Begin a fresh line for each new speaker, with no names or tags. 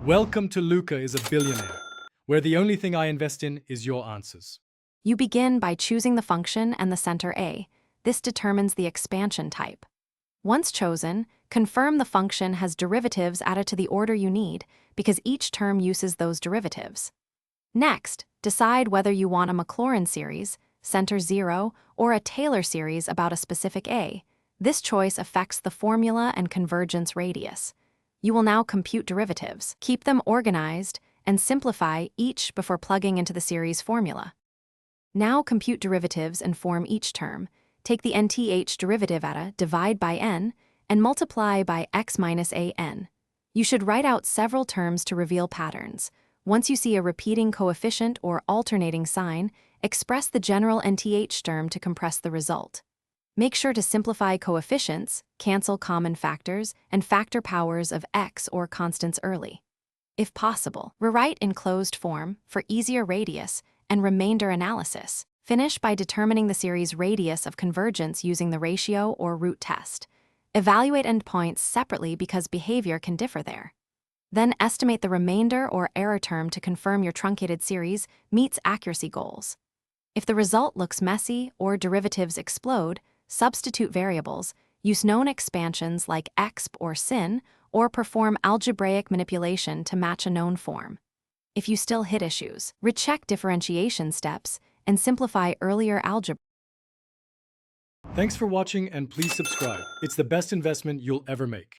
Welcome to Luca is a Billionaire, where the only thing I invest in is your answers.
You begin by choosing the function and the center A. This determines the expansion type. Once chosen, confirm the function has derivatives added to the order you need, because each term uses those derivatives. Next, decide whether you want a Maclaurin series, center 0, or a Taylor series about a specific A. This choice affects the formula and convergence radius. You will now compute derivatives, keep them organized, and simplify each before plugging into the series formula. Now compute derivatives and form each term. Take the nth derivative at a, divide by n, and multiply by x minus a n. You should write out several terms to reveal patterns. Once you see a repeating coefficient or alternating sign, express the general nth term to compress the result. Make sure to simplify coefficients, cancel common factors, and factor powers of x or constants early. If possible, rewrite in closed form for easier radius and remainder analysis. Finish by determining the series radius of convergence using the ratio or root test. Evaluate endpoints separately because behavior can differ there. Then estimate the remainder or error term to confirm your truncated series meets accuracy goals. If the result looks messy or derivatives explode, substitute variables, use known expansions like exp or sin, or perform algebraic manipulation to match a known form. If you still hit issues, recheck differentiation steps and simplify earlier algebra.
Thanks for watching and please subscribe. It's the best investment you'll ever make.